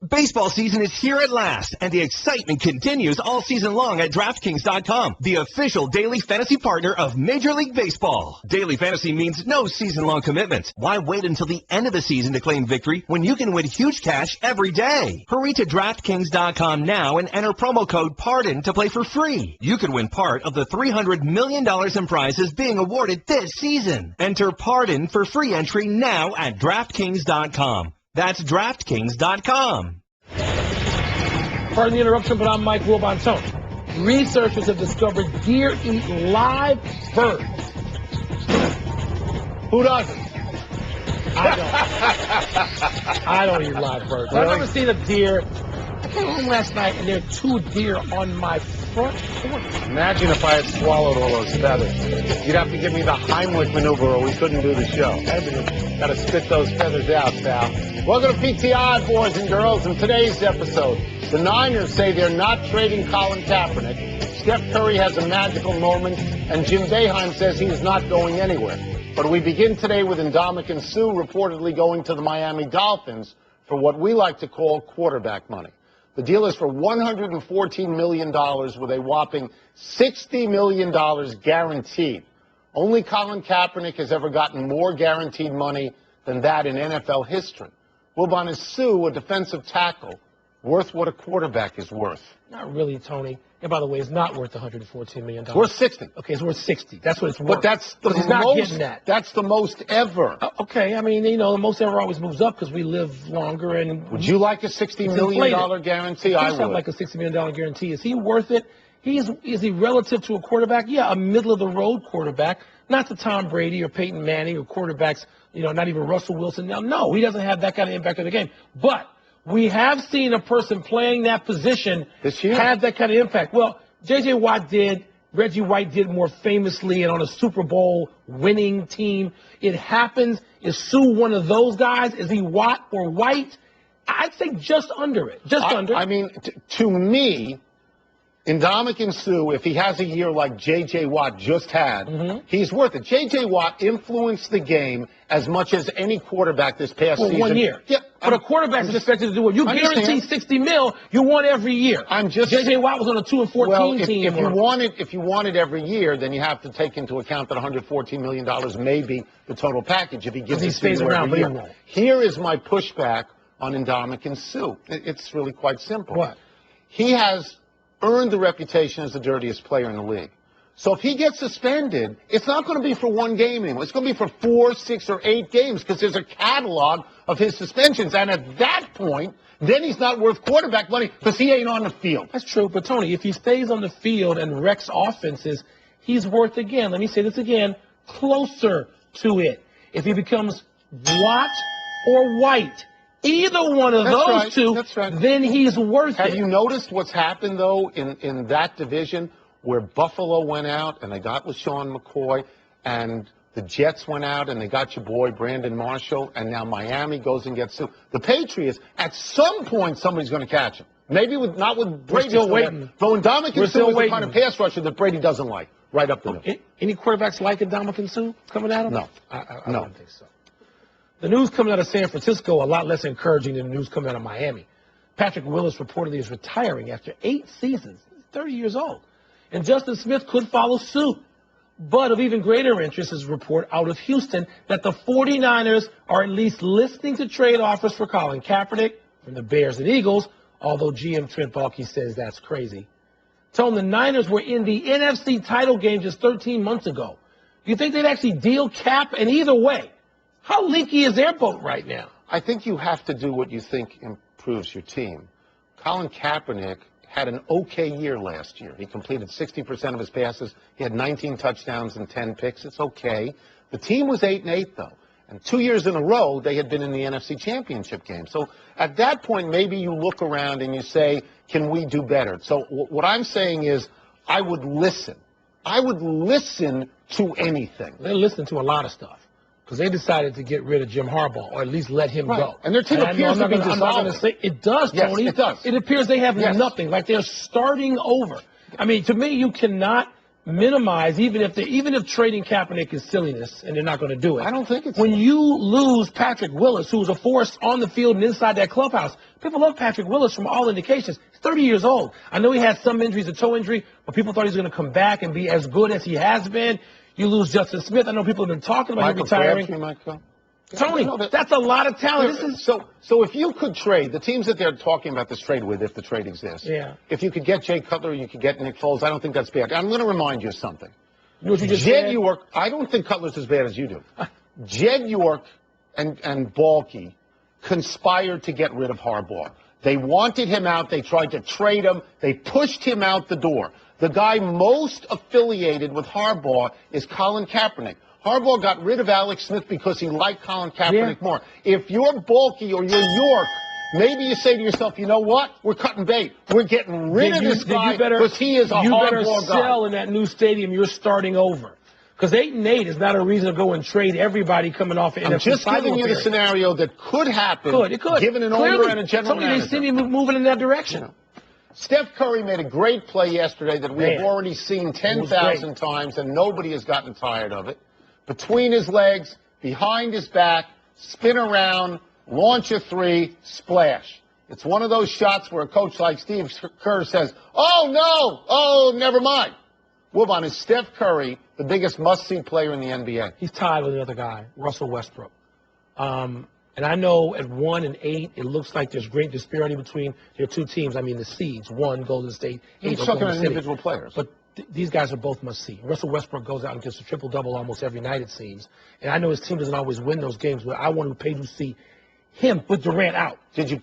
Baseball season is here at last, and the excitement continues all season long at DraftKings.com, the official daily fantasy partner of Major League Baseball. Daily fantasy means no season-long commitments. Why wait until the end of the season to claim victory when you can win huge cash every day? Hurry to DraftKings.com now and enter promo code PARDON to play for free. You could win part of the $300 million in prizes being awarded this season. Enter PARDON for free entry now at DraftKings.com. That's DraftKings.com. Pardon the interruption, but I'm Mike Wilbon. Tony, researchers have discovered deer eat live birds. Who doesn't? I don't. I don't eat live birds. Really? I've never seen a deer. I came home last night and there are 2 deer on my front porch. Imagine if I had swallowed all those feathers. You'd have to give me the Heimlich maneuver or we couldn't do the show. Got to spit those feathers out, pal. Welcome to PTI, boys and girls. In today's episode, the Niners say they're not trading Colin Kaepernick. Steph Curry has a magical moment, and Jim Boeheim says he is not going anywhere. But we begin today with Ndamukong Suh reportedly going to the Miami Dolphins for what we like to call quarterback money. The deal is for $114 million with a whopping $60 million guaranteed. Only Colin Kaepernick has ever gotten more guaranteed money than that in NFL history. Wilbon, is Suh a defensive tackle worth what a quarterback is worth? Not really, Tony. And by the way, it's not worth $114 million. It's worth 60. Okay, it's worth 60. That's what it's worth. But that's the he's not most. Getting that. That's the most ever. Okay, I mean, you know, the most ever always moves up because we live longer. And would you like a $60 million guarantee? I would. I'd like a $60 million guarantee. Is he worth it? Is he relative to a quarterback? Yeah, a middle-of-the-road quarterback. Not to Tom Brady or Peyton Manning or quarterbacks, you know, not even Russell Wilson. No, he doesn't have that kind of impact on the game. But we have seen a person playing that position have that kind of impact. Well, J.J. Watt did. Reggie White did more famously and on a Super Bowl winning team. It happens. Is Suh one of those guys? Is he Watt or White? I'd say just under it. Just under. I mean, to me, Ndamukong Suh, if he has a year like J.J. Watt just had, he's worth it. J.J. Watt influenced the game as much as any quarterback this past season. 1 year. Yep. But a quarterback's expected to do what? You guarantee $60 million, you want every year. J.J. Watt was on a 2-14 team. If you want it every year, then you have to take into account that $114 million may be the total package if he gives it to you every year. Here is my pushback on Ndamukong Suh. It's really quite simple. What? He has earned the reputation as the dirtiest player in the league. So if he gets suspended, it's not going to be for 1 game anymore. It's going to be for 4, 6, or 8 games because there's a catalog of his suspensions. And at that point, then he's not worth quarterback money because he ain't on the field. That's true. But, Tony, if he stays on the field and wrecks offenses, he's worth, again, let me say this again, closer to it. If he becomes Watt or White, either one of those two, then he's worth it. Have you noticed what's happened, though, in that division where Buffalo went out and they got LaShawn McCoy and the Jets went out and they got your boy Brandon Marshall and now Miami goes and gets Suh? The Patriots, at some point, somebody's going to catch him. Maybe not with Brady. We're still waiting. Though Ndamukong Suh is the kind of pass rusher that Brady doesn't like. Right up the middle. Any quarterbacks like Ndamukong Suh coming at him? No. I don't think so. The news coming out of San Francisco a lot less encouraging than the news coming out of Miami. Patrick Willis reportedly is retiring after 8 seasons. He's 30 years old. And Justin Smith could follow suit. But of even greater interest is a report out of Houston that the 49ers are at least listening to trade offers for Colin Kaepernick from the Bears and Eagles, although GM Trent Baalke says that's crazy. Told the Niners were in the NFC title game just 13 months ago. Do you think they'd actually deal Cap? And either way, how leaky is their boat right now? I think you have to do what you think improves your team. Colin Kaepernick had an okay year last year. He completed 60% of his passes. He had 19 touchdowns and 10 picks. It's okay. The team was 8-8, though. And 2 years in a row, they had been in the NFC Championship game. So at that point, maybe you look around and you say, can we do better? So what I'm saying is I would listen. I would listen to anything. They listen to a lot of stuff because they decided to get rid of Jim Harbaugh or at least let him go. And their team appears to be dissolving. I'm not going to say it does, Tony. Yes, it does. It appears they have nothing, like they're starting over. I mean, to me, you cannot minimize, even if trading Kaepernick is silliness and they're not going to do it. I don't think it's when you lose Patrick Willis, who's a force on the field and inside that clubhouse. People love Patrick Willis from all indications. He's 30 years old. I know he had some injuries, a toe injury, but people thought he was going to come back and be as good as he has been. You lose Justin Smith. I know people have been talking about him retiring. Tony, that's a lot of talent. So if you could trade, the teams that they're talking about this trade with, if the trade exists, if you could get Jay Cutler, you could get Nick Foles, I don't think that's bad. I'm going to remind you of something. You know what you just Jed said? York, I don't think Cutler's as bad as you do. Jed York and Balky conspired to get rid of Harbaugh. They wanted him out. They tried to trade him. They pushed him out the door. The guy most affiliated with Harbaugh is Colin Kaepernick. Harbaugh got rid of Alex Smith because he liked Colin Kaepernick more. If you're Balky or you're York, maybe you say to yourself, you know what? We're cutting bait. We're getting rid of this guy because he is a Harbaugh guy. You better sell in that new stadium. You're starting over. Because 8-8 is not a reason to go and trade everybody coming off an I'm just giving you the scenario that could happen. It could. Given an owner and a general manager. They see me moving in that direction. Steph Curry made a great play yesterday that we have already seen 10,000 times, and nobody has gotten tired of it. Between his legs, behind his back, spin around, launch a three, splash. It's one of those shots where a coach like Steve Kerr says, oh, no, oh, never mind. Wilbon, is Steph Curry the biggest must-see player in the NBA? He's tied with another guy, Russell Westbrook. And I know at 1 and 8, it looks like there's great disparity between their two teams. I mean, the seeds, 1, Golden State, 8, He's talking about individual players. But these guys are both must-see. Russell Westbrook goes out and gets a triple-double almost every night, it seems. And I know his team doesn't always win those games, but I want to pay to see him with Durant out. Did you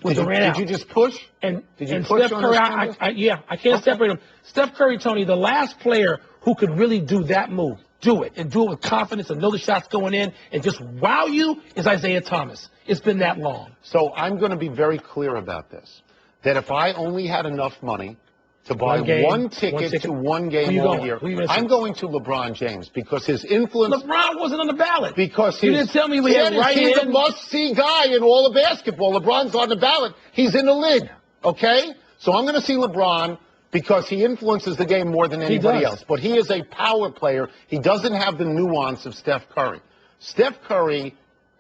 just push? And push Steph Curry, I can't separate them. Steph Curry, Tony, the last player who could really do that move, do it with confidence and know the shot's going in and just wow you, is Isaiah Thomas. It's been that long. So I'm going to be very clear about this, that if I only had enough money to buy one ticket to one game all year, I'm going to LeBron James because his influence. LeBron wasn't on the ballot. Because you didn't tell me we had he's a must-see guy in all of basketball. LeBron's on the ballot. He's in the league. Okay? So I'm going to see LeBron because he influences the game more than anybody else. But he is a power player. He doesn't have the nuance of Steph Curry. Steph Curry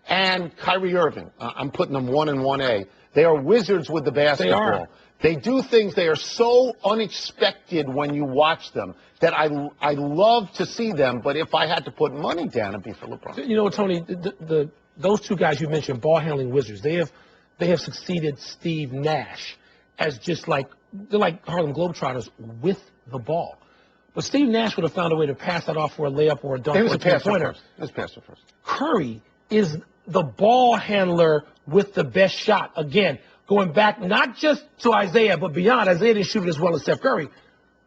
and Kyrie Irving, I'm putting them 1 and 1A. They are wizards with the basketball. They do things, they are so unexpected when you watch them that I love to see them, but if I had to put money down, it'd be for LeBron. You know, Tony, those two guys you mentioned, ball-handling wizards, they have succeeded Steve Nash as just like, they're like Harlem Globetrotters with the ball. But Steve Nash would have found a way to pass that off for a layup or a dunk or a three-pointer. Let's pass it first. Curry is the ball handler with the best shot. Again, going back not just to Isaiah, but beyond. Isaiah didn't shoot it as well as Steph Curry.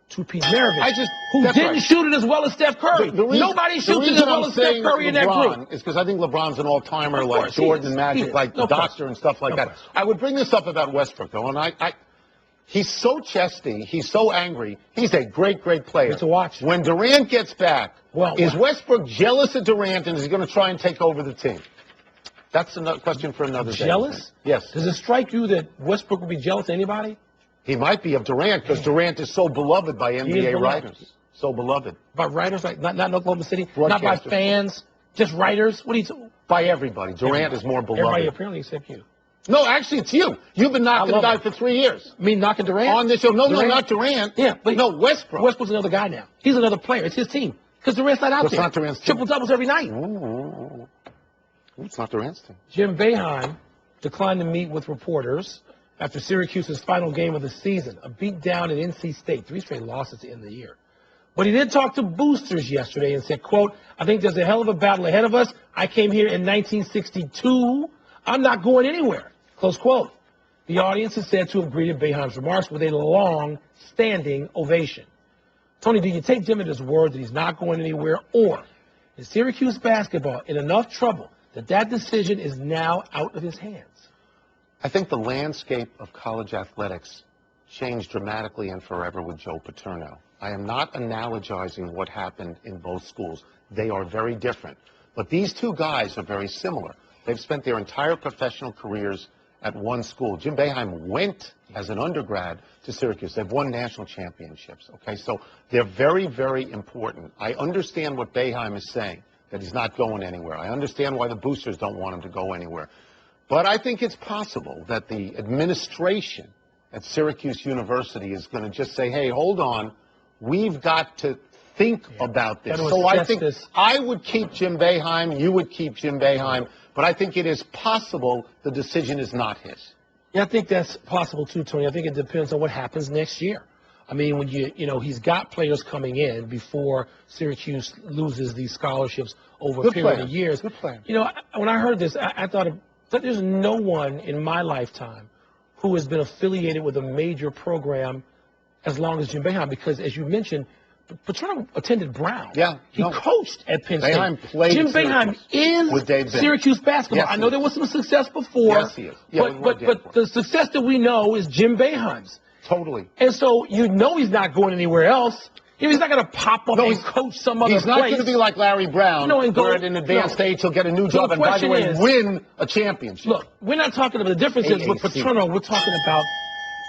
To Pete Maravich, who didn't shoot it as well as Steph Curry. Nobody shoots it as well as Steph Curry in that group. Is because I think LeBron's an all-timer like Jordan and Magic, like the Doctor and stuff like that. I would bring this up about Westbrook, though, and he's so chesty, he's so angry. He's a great, great player. To watch. When Durant gets back, is Westbrook jealous of Durant and is he going to try and take over the team? That's a question for another day. Jealous? Yes. Does it strike you that Westbrook would be jealous of anybody? He might be of Durant because Durant is so beloved by NBA writers. So beloved. By writers, like not in Oklahoma City? Not by fans? Just writers? What do you By everybody. Durant is more beloved. Everybody apparently except you. No, actually, it's you. You've been knocking the guy for 3 years. Me knocking Durant? On this show. No, not Durant. Yeah, but no, Westbrook. Westbrook's another guy now. He's another player. It's his team. Because Durant's not out there. It's not Durant's team. Triple-doubles every night. It's not Durant's team. Jim Boeheim declined to meet with reporters after Syracuse's final game of the season, a beat down at NC State, 3 straight losses at the end of the year. But he did talk to boosters yesterday and said, quote, I think there's a hell of a battle ahead of us. I came here in 1962. I'm not going anywhere, close quote. The audience is said to have greeted Boeheim's remarks with a long-standing ovation. Tony, do you take Jim at his word that he's not going anywhere, or is Syracuse basketball in enough trouble that decision is now out of his hands? I think the landscape of college athletics changed dramatically and forever with Joe Paterno. I am not analogizing what happened in both schools. They are very different. But these two guys are very similar. They've spent their entire professional careers at one school. Jim Boeheim went as an undergrad to Syracuse. They've won national championships, okay? So they're very, very important. I understand what Boeheim is saying, that he's not going anywhere. I understand why the boosters don't want him to go anywhere. But I think it's possible that the administration at Syracuse University is going to just say, hey, hold on, we've got to think about this. So I think I would keep Jim Boeheim, you would keep Jim Boeheim, but I think it is possible the decision is not his. Yeah, I think that's possible too, Tony. I think it depends on what happens next year. I mean, when he's got players coming in before Syracuse loses these scholarships over a period of years. Good plan. When I heard this, I thought that there's no one in my lifetime who has been affiliated with a major program as long as Jim Boeheim, because as you mentioned, Paterno attended Brown. Yeah. He coached at Penn State. Boeheim played Jim Boeheim is Syracuse basketball. Yes, I know there was some success before. Yes, he is. Yeah, but the success that we know is Jim Boeheim's. Totally. And so he's not going anywhere else. He's not going to pop up and coach some other place. He's not going to be like Larry Brown, where at an advanced stage he'll get a new job and, by the way, win a championship. Look, we're not talking about the differences with Paterno. We're talking about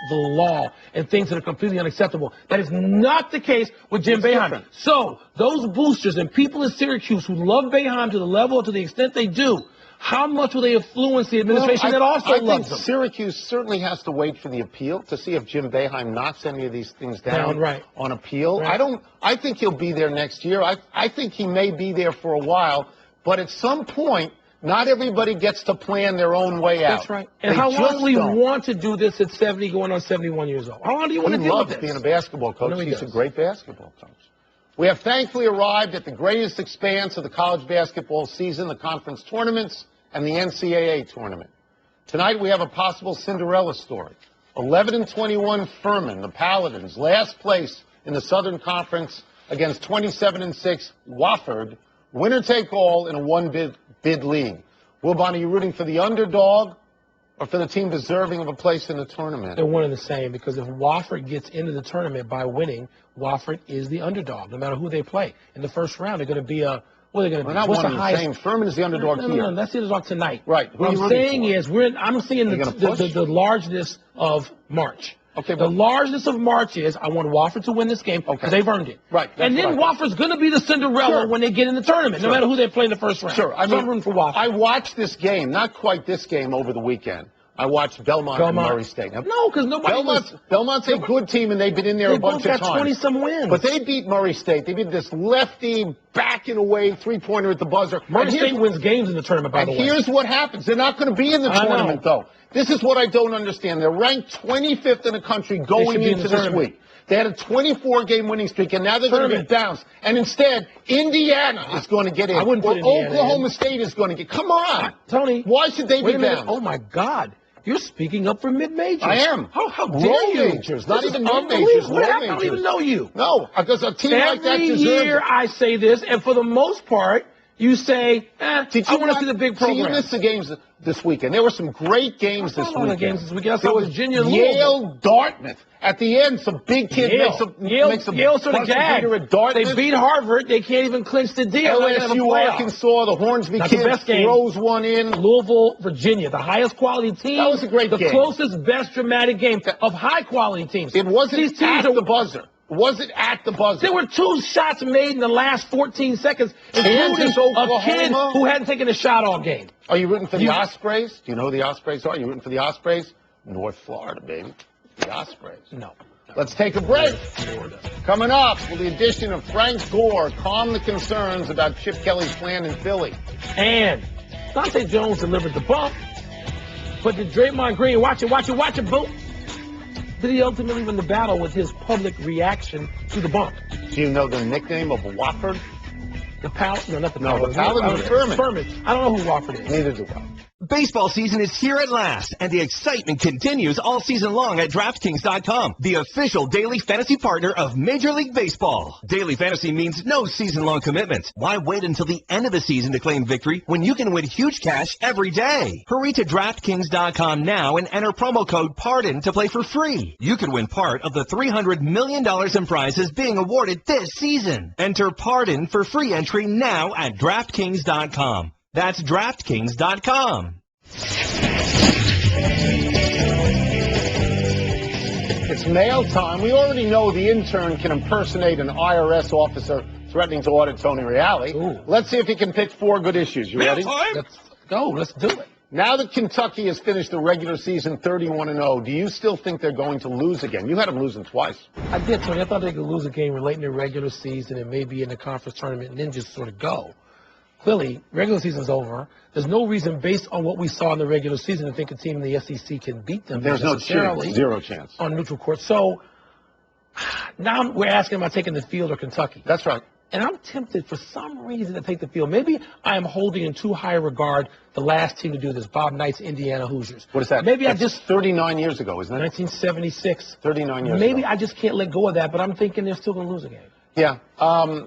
the law and things that are completely unacceptable. That is not the case with Jim Boeheim. So those boosters and people in Syracuse who love Boeheim to the level, to the extent they do, how much will they influence the administration that also loves them? I think Syracuse certainly has to wait for the appeal to see if Jim Boeheim knocks any of these things down on appeal. Right. I think he'll be there next year. I think he may be there for a while, but at some point, not everybody gets to plan their own way out. That's right. And how long do we want to do this at 70, going on 71 years old? How long do you want to deal with this? He loves being a basketball coach. He's a great basketball coach. We have thankfully arrived at the greatest expanse of the college basketball season, the conference tournaments and the NCAA tournament. Tonight we have a possible Cinderella story. 11-21 Furman, the Paladins, last place in the Southern Conference against 27-6 Wofford. Winner take all in a one-bid league. Wilbon, are you rooting for the underdog or for the team deserving of a place in the tournament? They're one and the same, because if Wofford gets into the tournament by winning, Wofford is the underdog, no matter who they play. In the first round, they're going to be We're not one and the same. Furman is the underdog here. No, that's the underdog tonight. Right. What I'm saying is, I'm seeing the largeness of March. Okay, the largeness of March is I want Wofford to win this game because they've earned it. Right. And then Wofford's going to be the Cinderella when they get in the tournament, no matter who they play in the first round. Sure. I'm rooting for Wofford. I watched this game, not quite this game, over the weekend. I watched Belmont and Murray State. Now, no, because Belmont's a good team, and they've been in there a bunch of times. 20-some wins. But they beat Murray State. They beat this lefty, backing away, three-pointer at the buzzer. Murray State wins games in the tournament, by the way. And here's what happens. They're not going to be in the tournament, though. This is what I don't understand. They're ranked 25th in the country going into this week. They had a 24-game winning streak, and now they're going to be bounced. And instead, Indiana is going to get in. I wouldn't put Indiana Oklahoma State is going to get. Come on, Tony. Why should they be bounced? Oh my God. You're speaking up for mid-majors. I am. How dare you? Majors, not even mid-majors. I don't even know you. No, because a team like that deserves it. Every year I say this, and for the most part, you say, I want to see the big program. You missed the games this weekend. There were some great games this weekend. I saw Virginia, Yale, Dartmouth. At the end, some big kid makes a Yale sort of gagged. They beat Harvard. They can't even clinch the deal. LSU, Arkansas, the Hornsby kids throws one in. Louisville, Virginia, the highest quality team. That was a great game. The closest, best dramatic game of high quality teams. It wasn't at the buzzer. Was it at the buzzer? There were 2 shots made in the last 14 seconds, including a kid who hadn't taken a shot all game. Are you rooting for the Ospreys? Do you know who the Ospreys are? Are you rooting for the Ospreys? North Florida, baby. The Ospreys. No. Let's take a break. Coming up, will the addition of Frank Gore calm the concerns about Chip Kelly's plan in Philly? And Dante Jones delivered the bump, but did Draymond Green, watch it, boom. Did he ultimately win the battle with his public reaction to the bump? Do you know the nickname of Wofford? The Paladin, the Furman. I don't know who Wofford is. Neither do I. Baseball season is here at last, and the excitement continues all season long at DraftKings.com, the official daily fantasy partner of Major League Baseball. Daily fantasy means no season-long commitments. Why wait until the end of the season to claim victory when you can win huge cash every day? Hurry to DraftKings.com now and enter promo code PARDON to play for free. You could win part of the $300 million in prizes being awarded this season. Enter PARDON for free entry now at DraftKings.com. That's DraftKings.com. It's mail time. We already know the intern can impersonate an IRS officer threatening to audit Tony Reale. Ooh. Let's see if he can pick 4 good issues. You ready? Let's go. Let's do it. Now that Kentucky has finished the regular season 31-0, do you still think they're going to lose again? You had them losing twice. I did, Tony. I thought they could lose a game late in the regular season and maybe in the conference tournament and then just sort of go. Clearly, regular season's over. There's no reason, based on what we saw in the regular season, to think a team in the SEC can beat them. There's no chance. 0 chance. On neutral court. So now we're asking, am I taking the field or Kentucky? That's right. And I'm tempted for some reason to take the field. Maybe I am holding in too high a regard the last team to do this, Bob Knight's Indiana Hoosiers. What is that? Maybe That's I just 39 years ago, isn't it? 1976. 39 years Maybe ago. I just can't let go of that, but I'm thinking they're still going to lose a game. Yeah.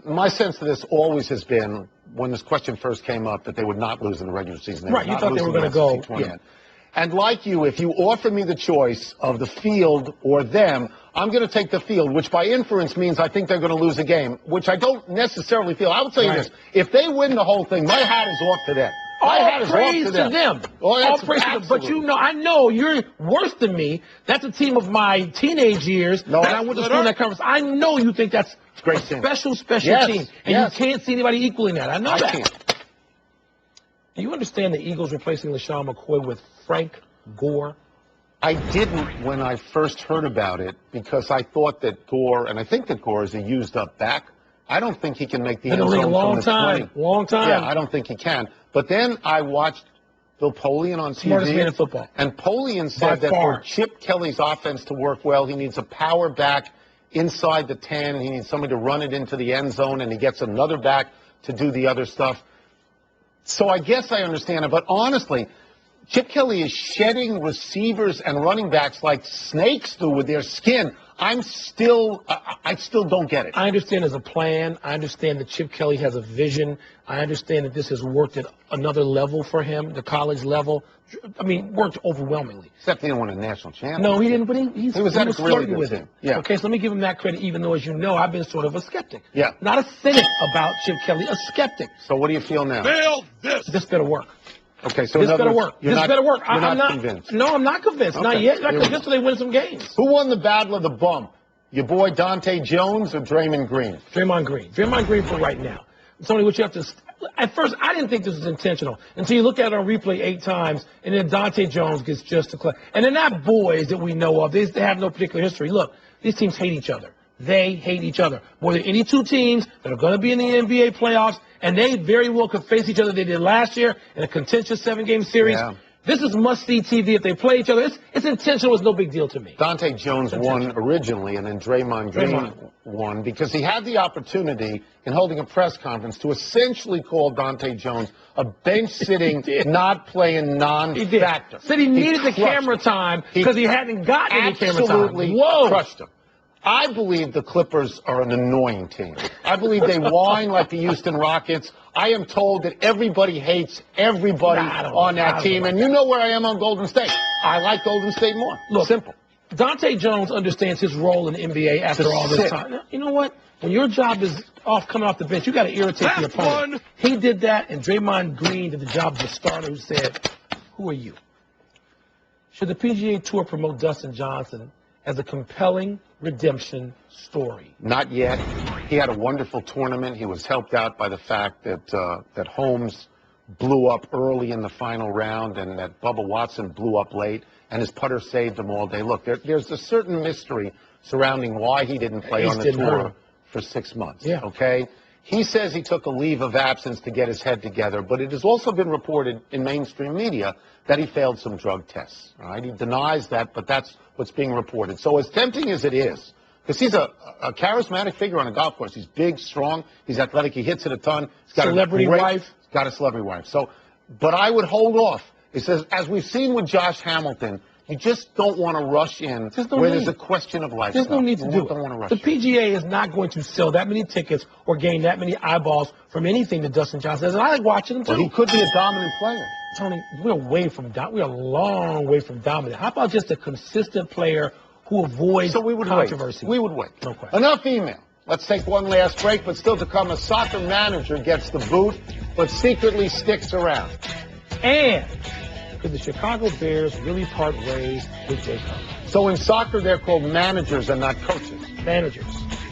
My sense of this always has been, when this question first came up, that they would not lose in the regular season. They Right, you thought they were going to go. Yeah. And like you, if you offer me the choice of the field or them, I'm going to take the field, which by inference means I think they're going to lose a game, which I don't necessarily feel. I will tell you this. If they win the whole thing, my hat is off to them. All praise to them. Well, All praise to them. But you know, I know you're worse than me. That's a team of my teenage years that I went to school in that conference. I know you think that's a special team. And you can't see anybody equaling that. I know that. Can't. Do you understand the Eagles replacing LaShawn McCoy with Frank Gore? I didn't when I first heard about it because I thought that Gore, and I think that Gore is a used-up back. I don't think he can make the end zone. Long time. Yeah, I don't think he can. But then I watched Bill Polian on TV. Smartest man in football. And Polian said that for Chip Kelly's offense to work well, he needs a power back inside the 10, and he needs somebody to run it into the end zone, and he gets another back to do the other stuff. So I guess I understand it. But honestly, Chip Kelly is shedding receivers and running backs like snakes do with their skin. I still don't get it. I understand there's a plan. I understand that Chip Kelly has a vision. I understand that this has worked at another level for him, the college level. I mean, worked overwhelmingly. Except he didn't win a national championship. No, he didn't, but he was really flirting with team. it. Yeah. Okay, so let me give him that credit, even though, as you know, I've been sort of a skeptic. Yeah. Not a cynic about Chip Kelly, a skeptic. So what do you feel now? This better work. Okay, so this better work. This better work. I'm not convinced. No, I'm not convinced. Okay. Not yet. Not convinced till they win some games. Who won the battle of the bump? Your boy Dante Jones or Draymond Green? Draymond Green. Draymond Green for right now. Tony, what you have to... At first, I didn't think this was intentional until you look at it on replay 8 times, and then Dante Jones gets just a clip. And they're not boys that we know of. They have no particular history. Look, these teams hate each other. They hate each other more than any 2 teams that are going to be in the NBA playoffs, and they very well could face each other. They did last year in a contentious 7-game series. Yeah. This is must-see TV if they play each other. It's intentional. It's no big deal to me. Dante Jones won originally, and then Draymond Green won because he had the opportunity in holding a press conference to essentially call Dante Jones a bench-sitting, not playing non-factor. Said he needed the camera time because he hadn't gotten any camera time. Absolutely crushed him. I believe the Clippers are an annoying team. I believe they whine like the Houston Rockets. I am told that everybody hates everybody on that team. And you know where I am on Golden State. I like Golden State more. Look, simple. Dante Jones understands his role in the NBA after all this time. You know what? When your job is coming off the bench, you got to irritate the opponent. He did that, and Draymond Green did the job of the starter who said, "Who are you?" Should the PGA Tour promote Dustin Johnson as a compelling redemption story? Not yet. He had a wonderful tournament. He was helped out by the fact that Holmes blew up early in the final round and that Bubba Watson blew up late, and his putter saved him all day. Look, there's a certain mystery surrounding why he didn't play on the tour for 6 months. Yeah. Okay? He says he took a leave of absence to get his head together, but it has also been reported in mainstream media that he failed some drug tests. All right? He denies that, but that's what's being reported. So as tempting as it is, because he's a charismatic figure on a golf course. He's big, strong, he's athletic, he hits it a ton. He's got celebrity wife. He's got a celebrity wife. So, but I would hold off. It says, as we've seen with Josh Hamilton, you just don't want to rush in where there's a question of lifestyle. There's no need to do it. The PGA is not going to sell that many tickets or gain that many eyeballs from anything that Dustin Johnson does. And I like watching him, too. Well, he could be a dominant player. Tony, we're a long way from dominant. How about just a consistent player who avoids controversy? We would wait. No question. Enough email. Let's take one last break, but still to come, a soccer manager gets the boot, but secretly sticks around. And could the Chicago Bears really part ways with Jay Cutler? So in soccer, they're called managers and not coaches. Managers.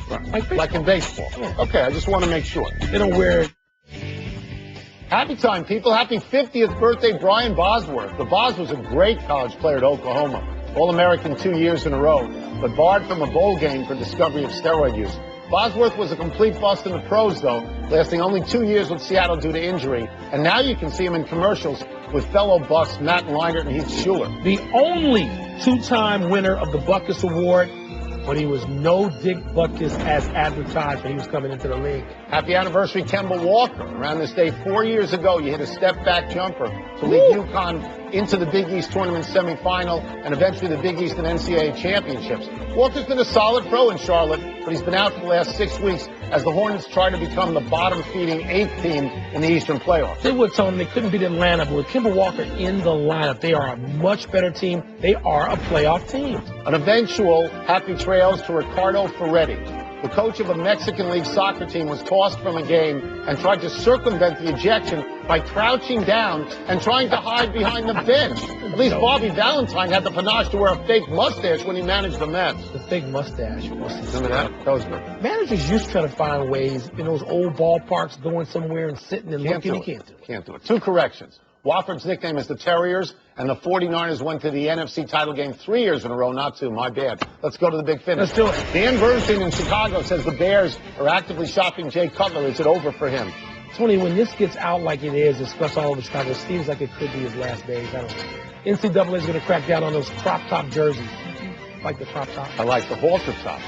Right. Like in baseball. Yeah. Okay, I just want to make sure. They don't wear it. Happy time, people. Happy 50th birthday, Brian Bosworth. The Bos was a great college player at Oklahoma. All-American 2 years in a row, but barred from a bowl game for discovery of steroid use. Bosworth was a complete bust in the pros, though, lasting only 2 years with Seattle due to injury. And now you can see him in commercials with fellow busts Matt Leinart and Heath Schuler. The only two-time winner of the Butkus Award when he was no Dick Butkus as advertised when he was coming into the league. Happy anniversary, Kemba Walker. Around this day 4 years ago, you hit a step-back jumper to lead UConn into the Big East Tournament semifinal and eventually the Big East and NCAA championships. Walker's been a solid pro in Charlotte, but he's been out for the last 6 weeks as the Hornets try to become the bottom-feeding 8th team in the Eastern playoffs. They would tell them they couldn't beat Atlanta, but with Kemba Walker in the lineup, they are a much better team. They are a playoff team. An eventual happy trails to Ricardo Ferretti. The coach of a Mexican League soccer team was tossed from a game and tried to circumvent the ejection by crouching down and trying to hide behind the bench. At least Bobby Valentine had the panache to wear a fake mustache when he managed the Mets. The fake mustache. Remember that? That was good. Managers used to try to find ways in those old ballparks, going somewhere and sitting and looking. You can't do it. Can't do it. 2 corrections. Wofford's nickname is the Terriers, and the 49ers went to the NFC title game 3 years in a row, not 2. My bad. Let's go to the big finish. Let's do it. Dan Bernstein in Chicago says the Bears are actively shopping Jay Cutler. Is it over for him? Tony, when this gets out like it is, especially all over Chicago, it seems like it could be his last days. I don't know. NCAA is going to crack down on those crop-top jerseys. Like the crop-top. I like the halter top.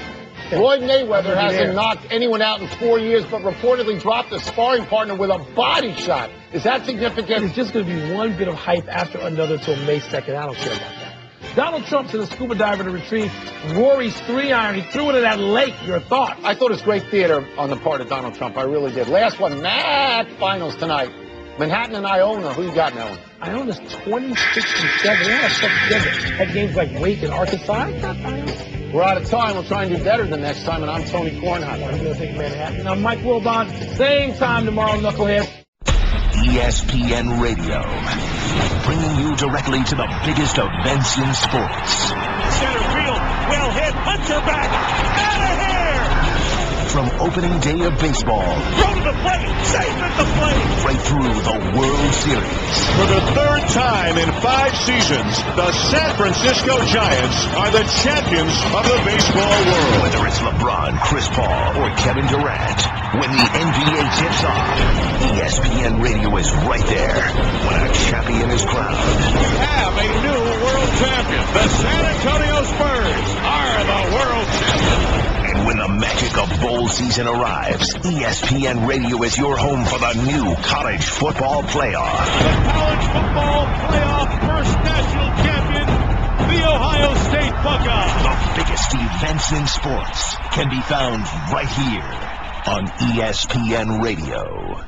Floyd Mayweather hasn't knocked anyone out in 4 years, but reportedly dropped a sparring partner with a body shot. Is that significant? It's just going to be one bit of hype after another till May 2nd. I don't care about that. Donald Trump's in a scuba diver to retrieve Rory's 3-iron. He threw it in that lake. Your thoughts? I thought it was great theater on the part of Donald Trump. I really did. Last one, Matt Finals tonight. Manhattan and Iona. Who you got in that one? Iona's 20-67. They have stuff together. Had games like Wake and Arkansas. I got Iona. We're out of time. We'll try and do better the next time, and I'm Tony Kornheiser. I'm going to take Manhattan. I'm Mike Wilbon. Same time tomorrow, Knucklehead. ESPN Radio, bringing you directly to the biggest events in sports. Center field, well hit, Hunter back, out of here! From opening day of baseball, Throw to the plate, safe at the plate! right through the World Series. For the 3rd time in 5 seasons, the San Francisco Giants are the champions of the baseball world. Whether it's LeBron, Chris Paul, or Kevin Durant, when the NBA tips off, ESPN Radio is right there when a champion is crowned. We have a new world champion. The San Antonio Spurs are the world champions. And when the magic of bowl season arrives, ESPN Radio is your home for the new college football playoff. The college football playoff first national champion, the Ohio State Buckeyes. The biggest events in sports can be found right here on ESPN Radio.